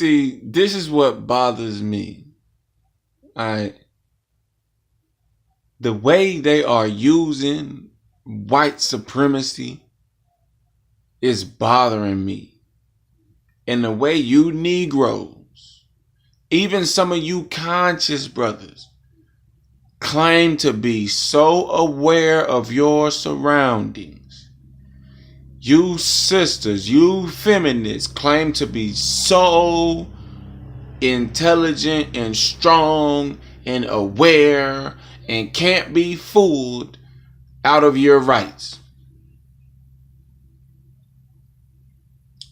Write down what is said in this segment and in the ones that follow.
See, this is what bothers me. Alright. The way they are using white supremacy is bothering me. And the way you Negroes, even some of you conscious brothers, claim to be so aware of your surroundings. You sisters, you feminists claim to be so intelligent and strong and aware and can't be fooled out of your rights.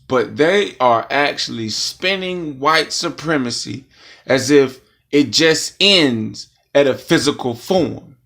But they are actually spinning white supremacy as if it just ends at a physical form.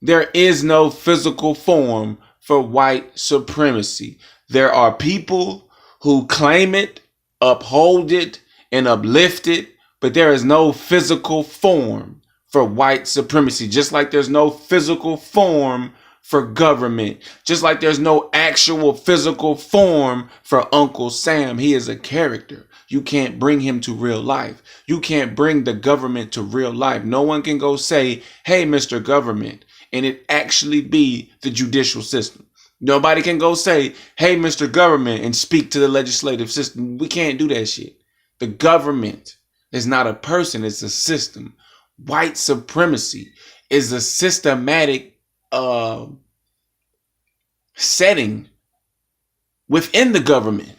There is no physical form for white supremacy. There are people who claim it, uphold it, and uplift it, but there is no physical form for white supremacy. Just like there's no physical form for government. Just like there's no actual physical form for Uncle Sam. He is a character. You can't bring him to real life. You can't bring the government to real life. No one can go say, hey, Mr. Government, and it actually be the judicial system. Nobody can go say, hey, Mr. Government, and speak to the legislative system. We can't do that shit. The government is not a person, it's a system. White supremacy is a systematic setting within the government.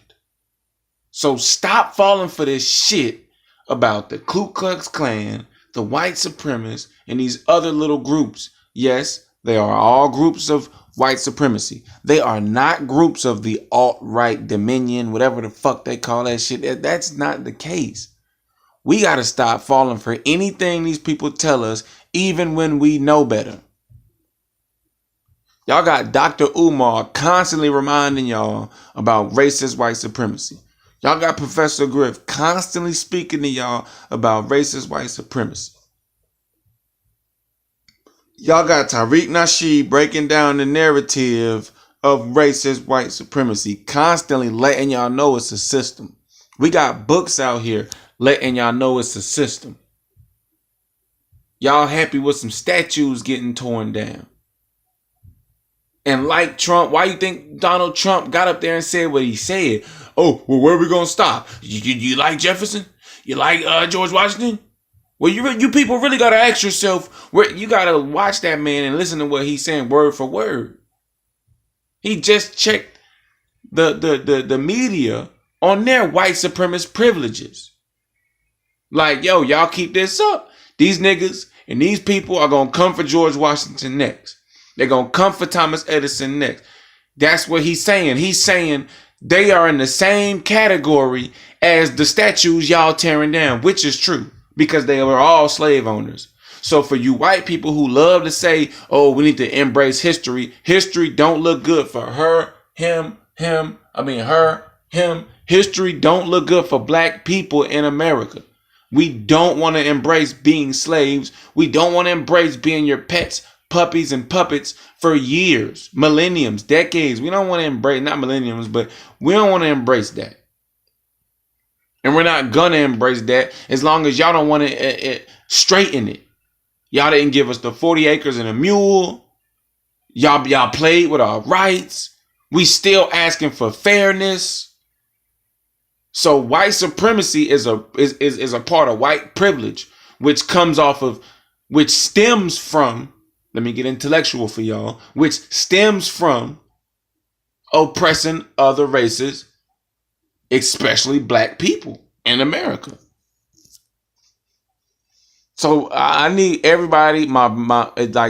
So stop falling for this shit about the Ku Klux Klan, the white supremacists, and these other little groups. Yes, they are all groups of white supremacy. They are not groups of the alt-right dominion, whatever the fuck they call that shit. That's not the case. We got to stop falling for anything these people tell us, even when we know better. Y'all got Dr. Umar constantly reminding y'all about racist white supremacy. Y'all got Professor Griff constantly speaking to y'all about racist white supremacy. Y'all got Tariq Nasheed breaking down the narrative of racist white supremacy, constantly letting y'all know it's a system. We got books out here letting y'all know it's a system. Y'all happy with some statues getting torn down. And like Trump, why you think Donald Trump got up there and said what he said? Oh, well, where are we going to stop? You like Jefferson? You like George Washington? Well, you people really got to ask yourself, where you got to watch that man and listen to what he's saying word for word. He just checked the media on their white supremacist privileges. Like, yo, y'all keep this up. These niggas and these people are going to come for George Washington next. They're going to come for Thomas Edison next. That's what he's saying. He's saying they are in the same category as the statues y'all tearing down, which is true because they were all slave owners. So for you white people who love to say, oh, we need to embrace history. History don't look good for her, him. History don't look good for black people in America. We don't want to embrace being slaves. We don't want to embrace being your pets, puppies, and puppets for years, millenniums, decades. We don't want to embrace, not millenniums, but we don't want to embrace that. And we're not going to embrace that as long as y'all don't want to straighten it. Y'all didn't give us the 40 acres and a mule. Y'all played with our rights. We still asking for fairness. So white supremacy is a part of white privilege, which stems from, let me get intellectual for y'all, which stems from oppressing other races, especially black people in America. So I need everybody,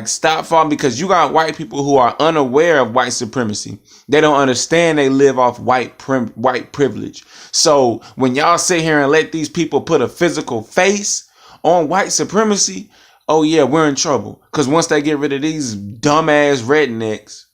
stop falling, because you got white people who are unaware of white supremacy. They don't understand they live off white privilege. So when y'all sit here and let these people put a physical face on white supremacy, oh yeah, we're in trouble. Because once they get rid of these dumbass rednecks,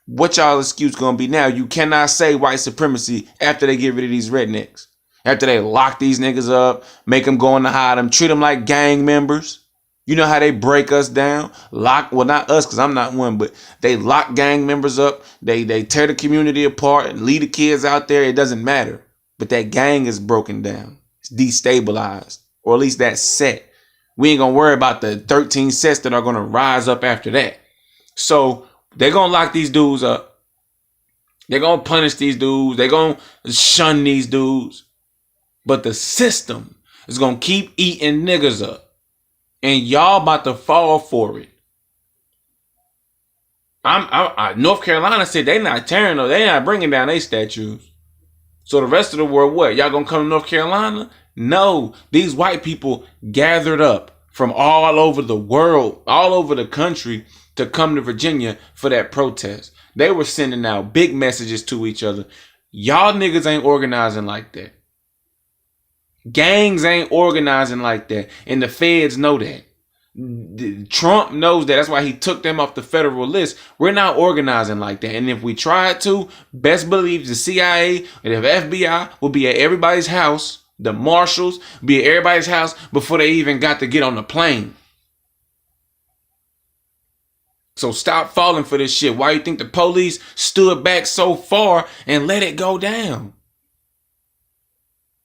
what y'all excuse gonna be now? You cannot say white supremacy after they get rid of these rednecks. After they lock these niggas up, make them go into hide, treat them like gang members. You know how they break us down? Not us, because I'm not one, but they lock gang members up. They tear the community apart and leave the kids out there. It doesn't matter. But that gang is broken down. It's destabilized. Or at least that set. We ain't gonna worry about the 13 sets that are gonna rise up after that. So they're gonna lock these dudes up. They're gonna punish these dudes. They're gonna shun these dudes. But the system is gonna keep eating niggas up. And y'all about to fall for it. North Carolina said they not tearing though. They not bringing down their statues. So the rest of the world, what? Y'all gonna come to North Carolina? No. These white people gathered up from all over the world, all over the country to come to Virginia for that protest. They were sending out big messages to each other. Y'all niggas ain't organizing like that. Gangs ain't organizing like that. And the feds know that. Trump knows that. That's why he took them off the federal list. We're not organizing like that. And if we tried to, best believe the CIA and the FBI will be at everybody's house. The marshals be at everybody's house before they even got to get on the plane. So stop falling for this shit. Why you think the police stood back so far and let it go down?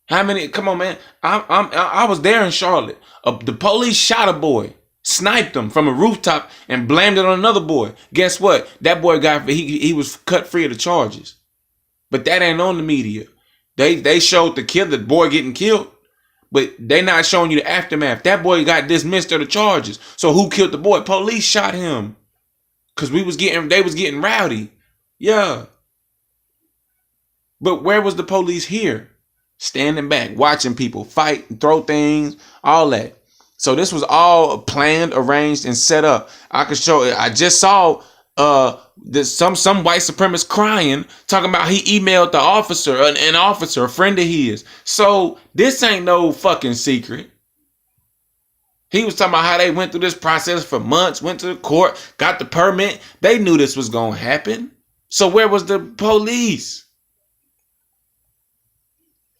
How many? Come on, man. I was there in Charlotte. The police shot a boy, sniped him from a rooftop, and blamed it on another boy. Guess what? That boy he was cut free of the charges. But that ain't on the media. They showed the boy getting killed, but they not showing you the aftermath. That boy got dismissed of the charges. So who killed the boy? Police shot him. Cause they was getting rowdy. Yeah. But where was the police here? Standing back, watching people fight, throw things, all that. So this was all planned, arranged, and set up. I just saw some white supremacist crying, talking about he emailed the officer, an officer, a friend of his. So this ain't no fucking secret. He was talking about how they went through this process for months, went to the court, got the permit. They knew this was going to happen. So where was the police?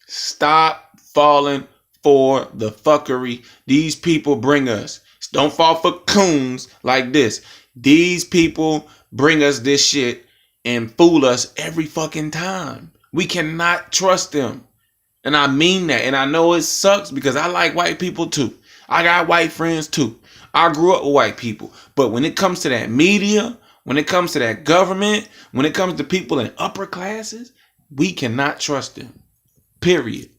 Stop falling for the fuckery these people bring us. Don't fall for coons like this. These people bring us this shit and fool us every fucking time. We cannot trust them. And I mean that. And I know it sucks because I like white people too. I got white friends too. I grew up with white people. But when it comes to that media, when it comes to that government, when it comes to people in upper classes, we cannot trust them. Period.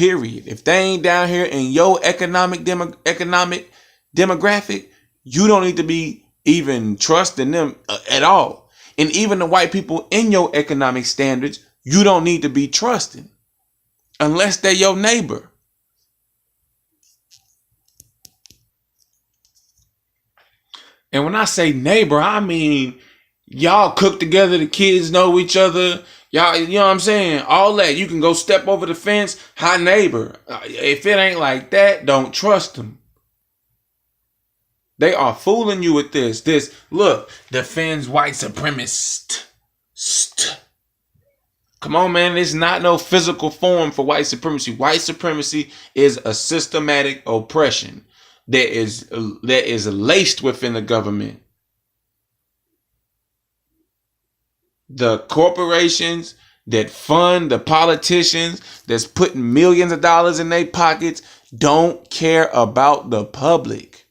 If they ain't down here in your economic demographic, you don't need to be even trusting them at all. And even the white people in your economic standards, you don't need to be trusting unless they're your neighbor. And when I say neighbor, I mean y'all cook together, the kids know each other. Y'all, you know what I'm saying? All that. You can go step over the fence. Hi, neighbor. If it ain't like that, don't trust them. They are fooling you with this. Look, defends white supremacist. Come on, man. It's not no physical form for white supremacy. White supremacy is a systematic oppression that is laced within the government. The corporations that fund the politicians that's putting millions of dollars in their pockets don't care about the public.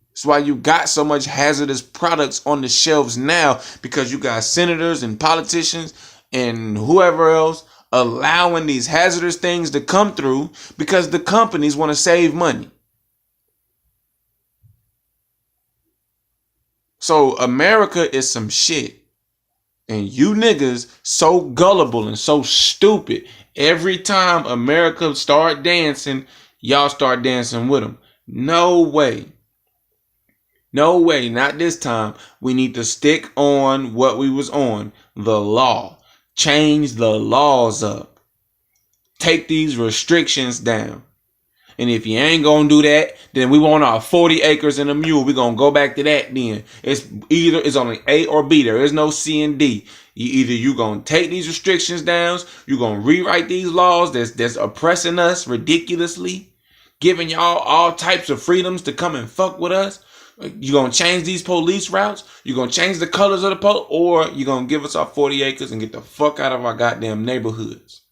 That's why you got so much hazardous products on the shelves now, because you got senators and politicians and whoever else allowing these hazardous things to come through because the companies want to save money. So America is some shit. And you niggas so gullible and so stupid. Every time America start dancing, y'all start dancing with them. No way. No way. Not this time. We need to stick on what we was on. The law. Change the laws up. Take these restrictions down. And if you ain't gonna do that, then we want our 40 acres and a mule. We're gonna go back to that then. It's only A or B. There is no C and D. You gonna take these restrictions down, you're gonna rewrite these laws that's oppressing us ridiculously, giving y'all all types of freedoms to come and fuck with us. You're gonna change these police routes, you're gonna change the colors of the police, or you're gonna give us our 40 acres and get the fuck out of our goddamn neighborhoods.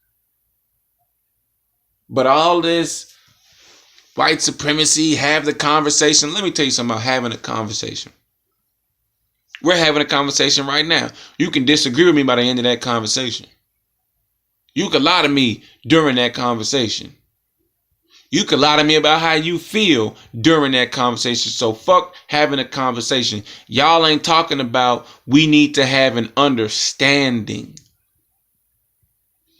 But all this white supremacy, have the conversation. Let me tell you something about having a conversation. We're having a conversation right now. You can disagree with me by the end of that conversation. You can lie to me during that conversation. You can lie to me about how you feel during that conversation. So fuck having a conversation. Y'all ain't talking about we need to have an understanding.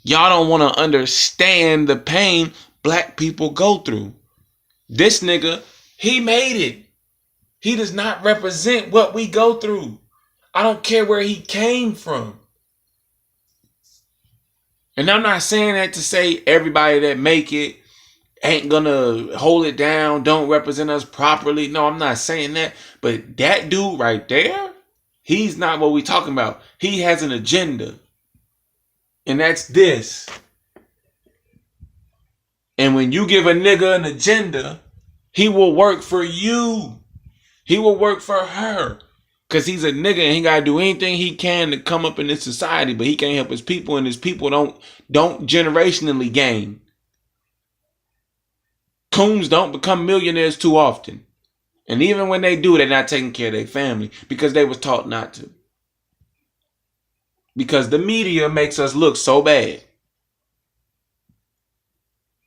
Y'all don't want to understand the pain black people go through. This nigga, he made it. He does not represent what we go through. I don't care where he came from. And I'm not saying that to say everybody that make it ain't gonna hold it down, don't represent us properly. No, I'm not saying that. But that dude right there, he's not what we talking about. He has an agenda. And that's this. And when you give a nigga an agenda, he will work for you. He will work for her. Because he's a nigga and he got to do anything he can to come up in this society. But he can't help his people, and his people don't generationally gain. Coons don't become millionaires too often. And even when they do, they're not taking care of their family because they was taught not to. Because the media makes us look so bad.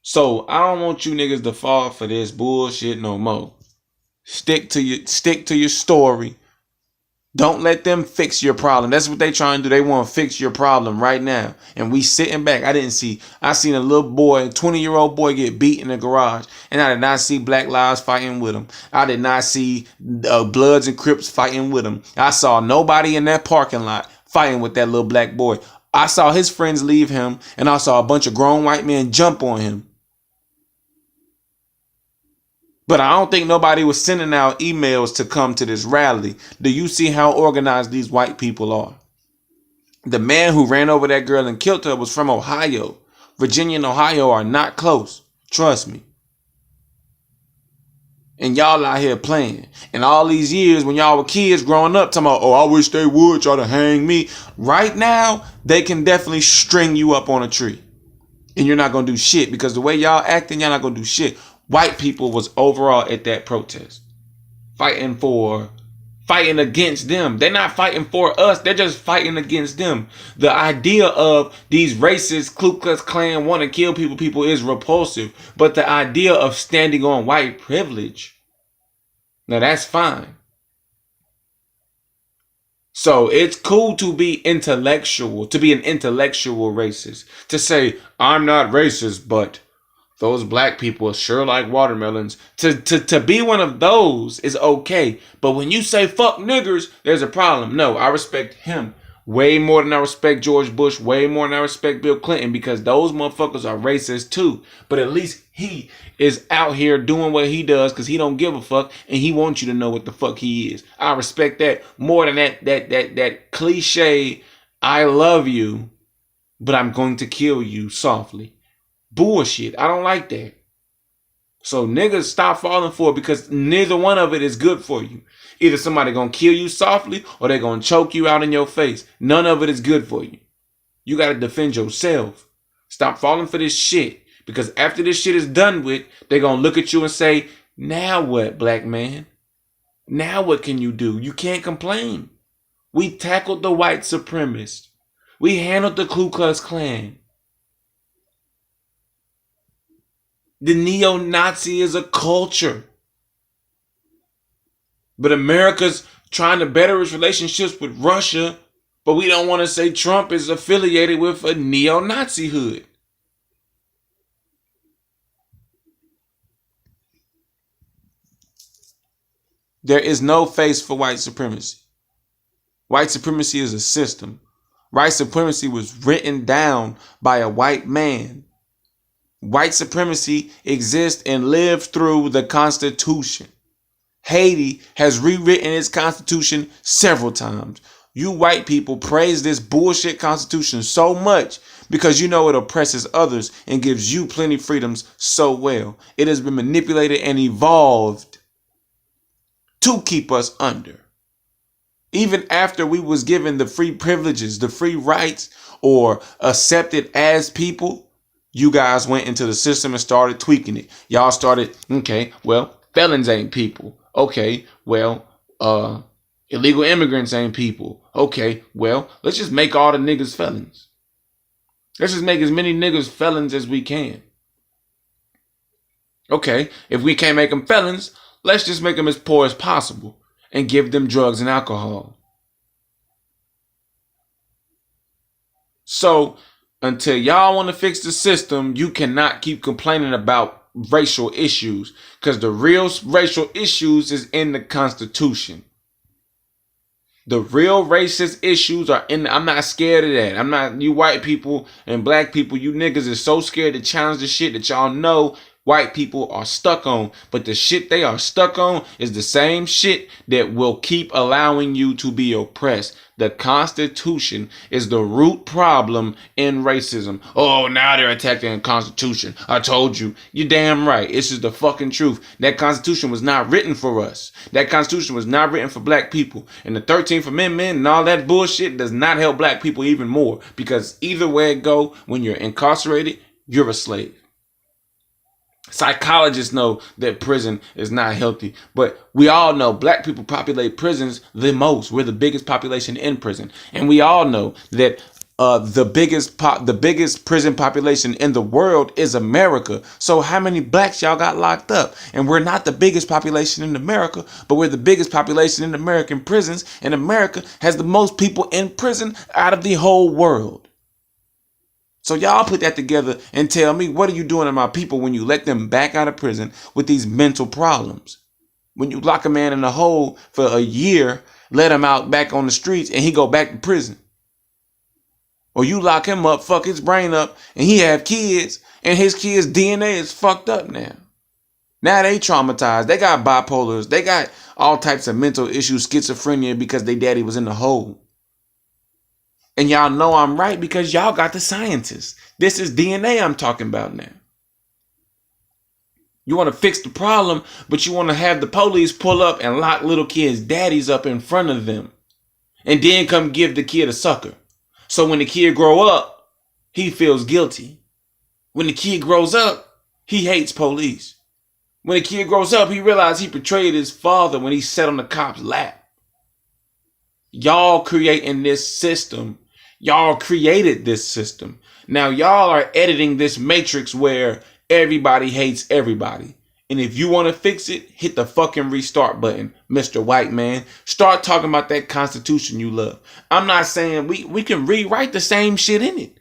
So I don't want you niggas to fall for this bullshit no more. Stick to your story. Don't let them fix your problem. That's what they trying to do. They want to fix your problem right now. And we sitting back. I seen a little boy, a 20-year-old boy get beat in the garage. And I did not see Black Lives fighting with him. I did not see Bloods and Crips fighting with him. I saw nobody in that parking lot fighting with that little black boy. I saw his friends leave him. And I saw a bunch of grown white men jump on him. But I don't think nobody was sending out emails to come to this rally. Do you see how organized these white people are? The man who ran over that girl and killed her was from Ohio. Virginia and Ohio are not close. Trust me. And y'all out here playing. And all these years when y'all were kids growing up, talking about, oh, I wish they would try to hang me. Right now, they can definitely string you up on a tree. And you're not going to do shit because the way y'all acting, y'all not going to do shit. White people was overall at that protest fighting against them. They're not fighting for us. They're just fighting against them. The idea of these racist Ku Klux Klan want to kill people is repulsive. But the idea of standing on white privilege, now that's fine. So it's cool to be intellectual, to be an intellectual racist, to say, I'm not racist, but those black people are sure like watermelons. To be one of those is okay. But when you say fuck niggers, there's a problem. No, I respect him way more than I respect George Bush, way more than I respect Bill Clinton, because those motherfuckers are racist too. But at least he is out here doing what he does because he don't give a fuck and he wants you to know what the fuck he is. I respect that more than that cliche, I love you, but I'm going to kill you softly. Bullshit. I don't like that. So niggas stop falling for it because neither one of it is good for you. Either somebody gonna kill you softly or they gonna choke you out in your face. None of it is good for you. You gotta defend yourself. Stop falling for this shit. Because after this shit is done with, they gonna look at you and say, now what, black man? Now what can you do? You can't complain. We tackled the white supremacists. We handled the Ku Klux Klan. The neo-Nazi is a culture. But America's trying to better its relationships with Russia, but we don't want to say Trump is affiliated with a neo-Nazi hood. There is no face for white supremacy. White supremacy is a system. White supremacy was written down by a white man. White supremacy exists and lives through the Constitution. Haiti has rewritten its Constitution several times. You white people praise this bullshit Constitution so much because you know it oppresses others and gives you plenty freedoms so well. It has been manipulated and evolved to keep us under. Even after we was given the free privileges, the free rights, or accepted as people, You guys went into the system and started tweaking it. Y'all started, okay, well, felons ain't people. Okay, well, illegal immigrants ain't people. Okay, well, let's just make all the niggas felons. Let's just make as many niggas felons as we can. Okay, if we can't make them felons, let's just make them as poor as possible and give them drugs and alcohol. So, until y'all want to fix the system, you cannot keep complaining about racial issues, because the real racial issues is in the Constitution. The real racist issues are in. I'm not scared of that. I'm not. You white people and black people, you niggas is so scared to challenge the shit that y'all know white people are stuck on. But the shit they are stuck on is the same shit that will keep allowing you to be oppressed. The Constitution is the root problem in racism. Oh, now they're attacking the Constitution. I told you. You're damn right. It's just the fucking truth. That Constitution was not written for us. That Constitution was not written for black people. And the 13th Amendment and all that bullshit does not help black people even more. Because either way it go, when you're incarcerated, you're a slave. Psychologists know that prison is not healthy, but we all know black people populate prisons the most. We're the biggest population in prison, and we all know that the biggest prison population in the world is America. So how many blacks y'all got locked up? And we're not the biggest population in America, but we're the biggest population in American prisons, and America has the most people in prison out of the whole world. So y'all put that together and tell me, what are you doing to my people when you let them back out of prison with these mental problems? When you lock a man in a hole for a year, let him out back on the streets and he go back to prison. Or you lock him up, fuck his brain up, and he have kids, and his kids' DNA is fucked up now. Now they traumatized. They got bipolars. They got all types of mental issues, schizophrenia, because their daddy was in the hole. And y'all know I'm right because y'all got the scientists. This is DNA I'm talking about now. You want to fix the problem, but you want to have the police pull up and lock little kids' daddies up in front of them. And then come give the kid a sucker. So when the kid grow up, he feels guilty. When the kid grows up, he hates police. When the kid grows up, he realizes he betrayed his father when he sat on the cop's lap. Y'all creating this system. Y'all created this system. Now y'all are editing this matrix where everybody hates everybody. And if you want to fix it, hit the fucking restart button, Mr. White Man. Start talking about that Constitution you love. I'm not saying we can rewrite the same shit in it.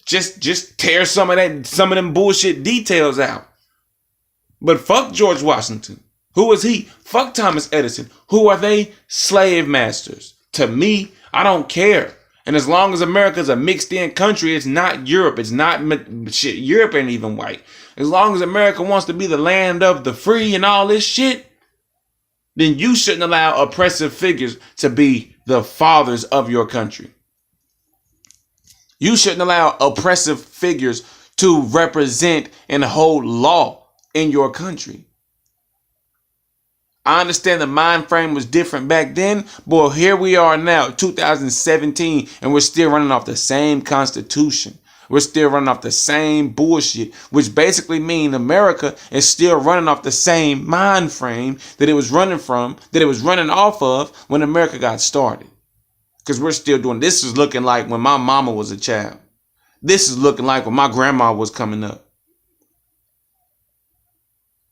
Just tear some of them bullshit details out. But fuck George Washington. Who is he? Fuck Thomas Edison. Who are they? Slave masters. To me, I don't care. And as long as America's a mixed in country, it's not Europe. It's not shit. Europe ain't even white. As long as America wants to be the land of the free and all this shit, then you shouldn't allow oppressive figures to be the fathers of your country. You shouldn't allow oppressive figures to represent and hold law in your country. I understand the mind frame was different back then, but here we are now, 2017, and we're still running off the same Constitution. We're still running off the same bullshit, which basically means America is still running off the same mind frame that it was running off of when America got started. Because we're still doing, this is looking like when my mama was a child. This is looking like when my grandma was coming up.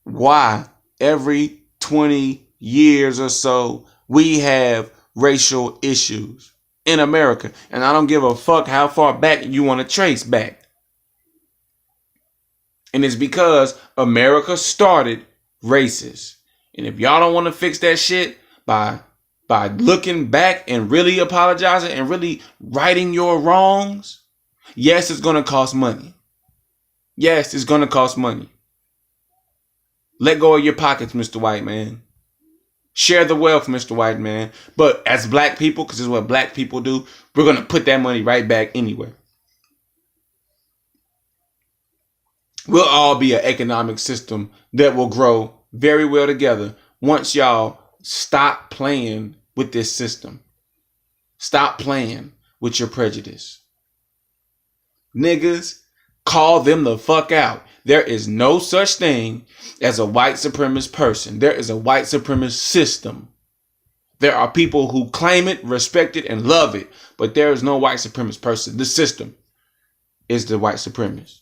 Why every 20 years or so we have racial issues in America? And I don't give a fuck how far back you want to trace back. And it's because America started racist. And if y'all don't want to fix that shit by looking back and really apologizing and really righting your wrongs, yes, it's going to cost money. Yes, it's going to cost money. Let go of your pockets, Mr. White Man. Share the wealth, Mr. White Man. But as black people, because this is what black people do, we're going to put that money right back anyway. We'll all be an economic system that will grow very well together once y'all stop playing with this system. Stop playing with your prejudice. Niggas, Call them the fuck out. There is no such thing as a white supremacist person. There is a white supremacist system. There are people who claim it, respect it, and love it, but there is no white supremacist person. The system is the white supremacist.